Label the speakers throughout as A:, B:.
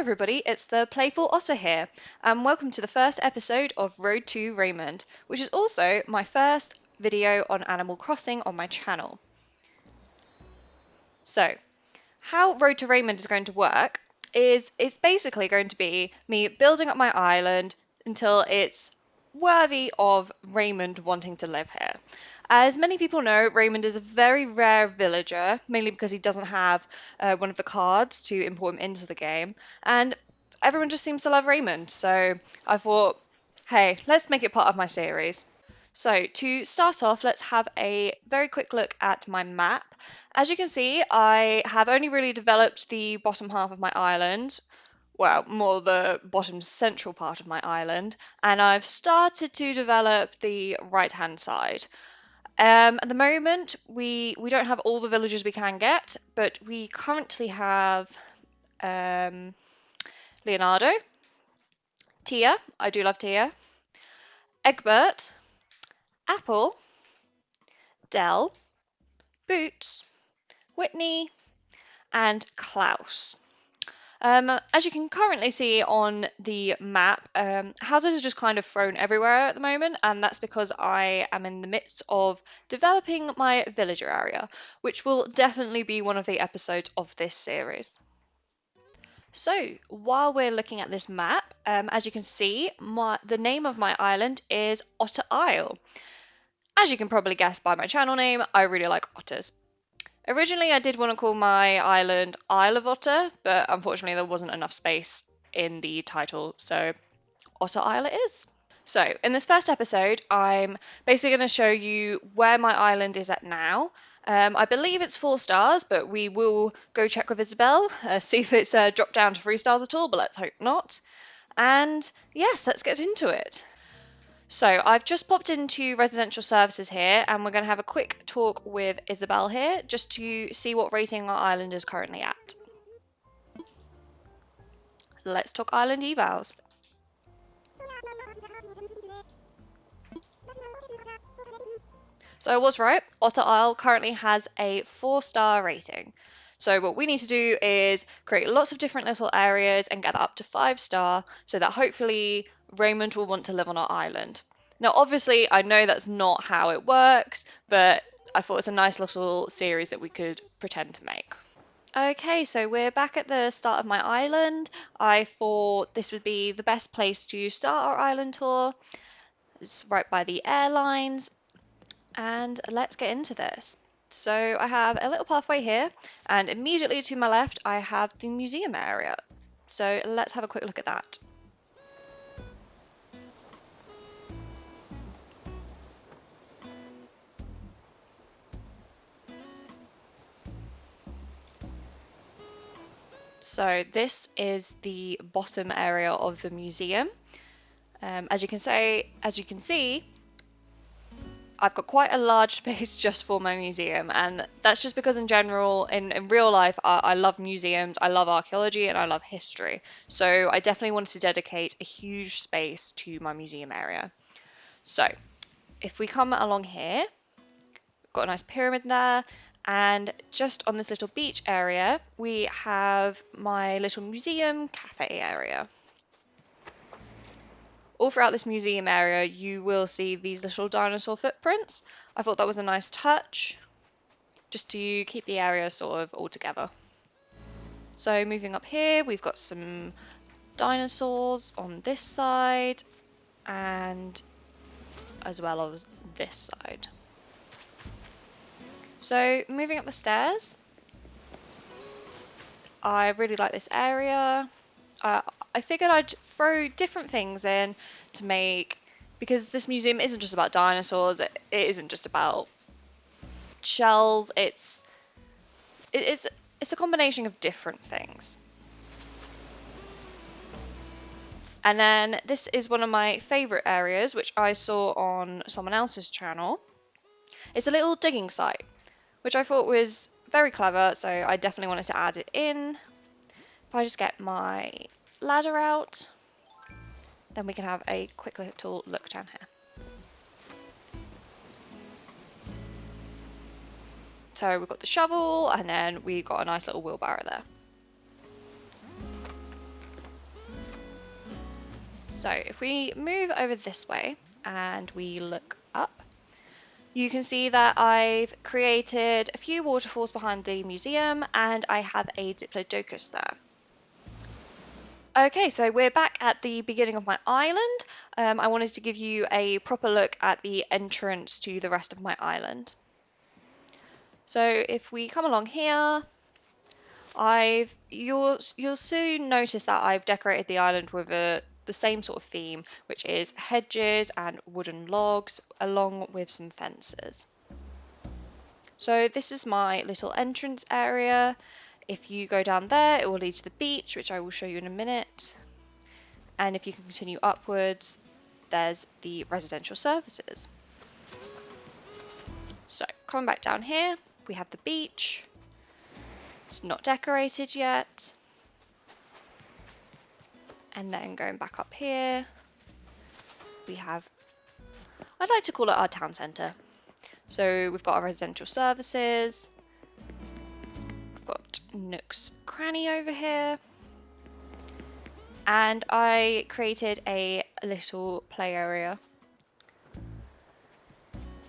A: everybody, it's the Playful Otter here, and welcome to the first episode of Road to Raymond, which is also my first video on Animal Crossing on my channel. So, how Road to Raymond is going to work is it's basically going to be me building up my island until it's worthy of Raymond wanting to live here. As many people know, Raymond is a very rare villager, mainly because he doesn't have one of the cards to import him into the game, and everyone just seems to love Raymond, so I thought, hey, let's make it part of my series. So to start off, let's have a very quick look at my map. As you can see, I have only really developed the bottom half of my island, well, more the bottom central part of my island, and I've started to develop the right-hand side. At the moment, we don't have all the villages we can get, but we currently have Leonardo, Tia, I do love Tia, Egbert, Apple, Dell, Boots, Whitney, and Klaus. As you can currently see on the map, houses are just kind of thrown everywhere at the moment, and that's because I am in the midst of developing my villager area, which will definitely be one of the episodes of this series. So, while we're looking at this map, as you can see, the name of my island is Otter Isle. As you can probably guess by my channel name, I really like otters. Originally, I did want to call my island Isle of Otter, but unfortunately there wasn't enough space in the title, so Otter Isle it is. So, in this first episode, I'm basically going to show you where my island is at now. I believe it's 4 stars, but we will go check with Isabel, see if it's dropped down to 3 stars at all, but let's hope not. And yes, let's get into it. So I've just popped into residential services here, and we're going to have a quick talk with Isabel here just to see what rating our island is currently at. Let's talk island evals. So I was right, Otter Isle currently has a 4-star rating. So what we need to do is create lots of different little areas and get that up to 5-star so that hopefully Raymond will want to live on our island. Now obviously I know that's not how it works, but I thought it's a nice little series that we could pretend to make. Okay, so we're back at the start of my island. I thought this would be the best place to start our island tour. It's right by the airlines. And let's get into this. So I have a little pathway here, and immediately to my left I have the museum area. So let's have a quick look at that. So this is the bottom area of the museum. As you can see, I've got quite a large space just for my museum, and that's just because in general, in real life, I love museums, I love archaeology, and I love history. So I definitely wanted to dedicate a huge space to my museum area. So if we come along here, we've got a nice pyramid there, and just on this little beach area, we have my little museum cafe area. All throughout this museum area, you will see these little dinosaur footprints. I thought that was a nice touch, just to keep the area sort of all together. So moving up here, we've got some dinosaurs on this side, and as well as this side. So moving up the stairs, I really like this area. I figured I'd throw different things in to make, because this museum isn't just about dinosaurs, it isn't just about shells, it's a combination of different things. And then this is one of my favourite areas, which I saw on someone else's channel. It's a little digging site, which I thought was very clever, so I definitely wanted to add it in. If I just get my ladder out, then we can have a quick little look down here. So we've got the shovel, and then we've got a nice little wheelbarrow there. So if we move over this way and we look up, you can see that I've created a few waterfalls behind the museum and I have a diplodocus there. Okay, so we're back at the beginning of my island. I wanted to give you a proper look at the entrance to the rest of my island. So if we come along here, you'll soon notice that I've decorated the island with the same sort of theme, which is hedges and wooden logs, along with some fences. So this is my little entrance area. If you go down there, it will lead to the beach, which I will show you in a minute. And if you can continue upwards, there's the residential services. So coming back down here, we have the beach. It's not decorated yet. And then going back up here, we have, I'd like to call it our town centre. So we've got our residential services. We've got Nook's Cranny over here. And I created a little play area.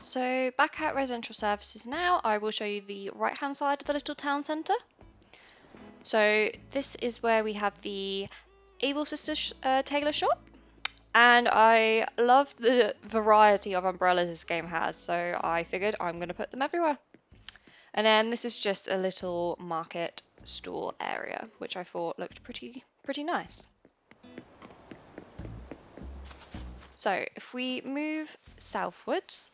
A: So back at residential services now, I will show you the right hand side of the little town centre. So this is where we have the Able Sisters tailor shop. And I love the variety of umbrellas this game has, so I figured I'm going to put them everywhere. And then this is just a little market stall area, which I thought looked pretty nice. So if we move southwards,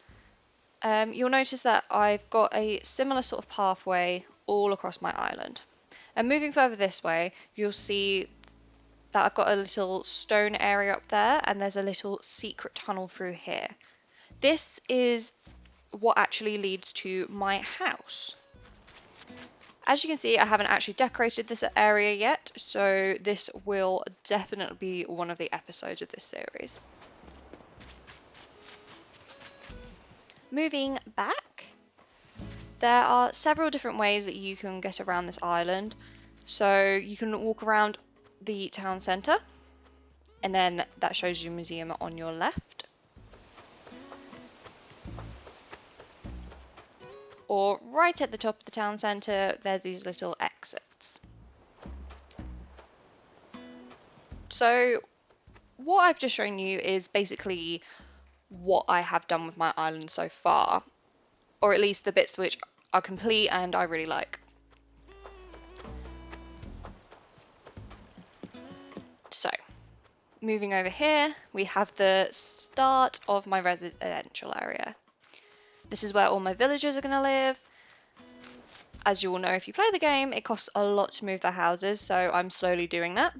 A: you'll notice that I've got a similar sort of pathway all across my island. And moving further this way, you'll see that I've got a little stone area up there and there's a little secret tunnel through here. This is what actually leads to my house. As you can see, I haven't actually decorated this area yet, so this will definitely be one of the episodes of this series. Moving back, there are several different ways that you can get around this island. So you can walk around the town centre, and then that shows you a museum on your left. Or right at the top of the town centre, there's these little exits. So what I've just shown you is basically what I have done with my island so far, or at least the bits which are complete and I really like. So moving over here, we have the start of my residential area. This is where all my villagers are going to live. As you all know, if you play the game, it costs a lot to move their houses, so I'm slowly doing that.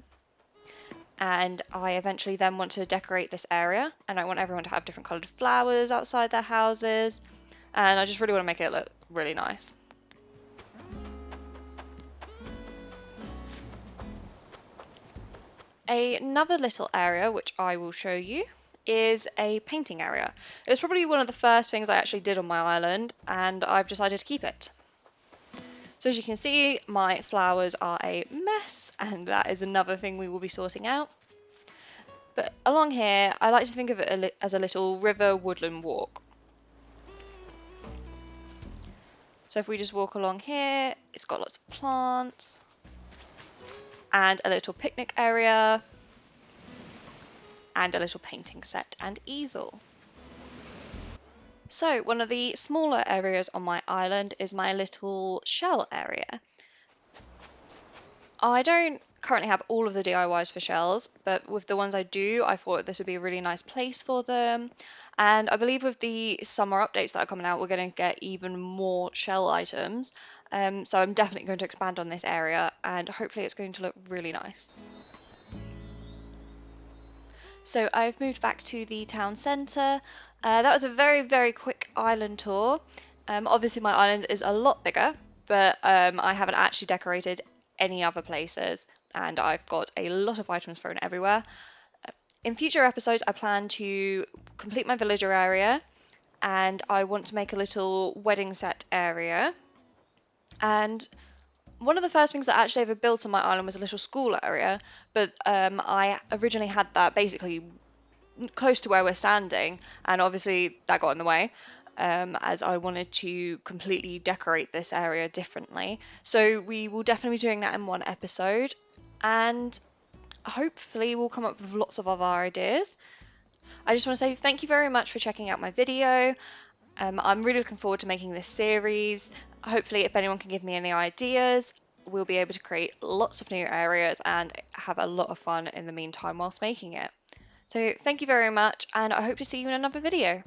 A: And I eventually then want to decorate this area, and I want everyone to have different coloured flowers outside their houses, and I just really want to make it look really nice. Another little area which I will show you is a painting area. It was probably one of the first things I actually did on my island, and I've decided to keep it. So as you can see, my flowers are a mess, and that is another thing we will be sorting out. But along here, I like to think of it as a little river woodland walk. So if we just walk along here, it's got lots of plants, and a little picnic area, and a little painting set and easel. So one of the smaller areas on my island is my little shell area. I don't currently have all of the DIYs for shells, but with the ones I do, I thought this would be a really nice place for them. And I believe with the summer updates that are coming out, we're going to get even more shell items. So I'm definitely going to expand on this area, and hopefully it's going to look really nice. So I've moved back to the town centre. That was a very quick island tour. Obviously my island is a lot bigger, but I haven't actually decorated any other places, and I've got a lot of items thrown everywhere. In future episodes, I plan to complete my villager area, and I want to make a little wedding set area. And One of the first things that I actually ever built on my island was a little school area, but I originally had that basically close to where we're standing, and obviously that got in the way. As I wanted to completely decorate this area differently. So we will definitely be doing that in one episode, and hopefully we'll come up with lots of other ideas. I just want to say thank you very much for checking out my video. I'm really looking forward to making this series. Hopefully, if anyone can give me any ideas, we'll be able to create lots of new areas and have a lot of fun in the meantime whilst making it. So thank you very much, and I hope to see you in another video.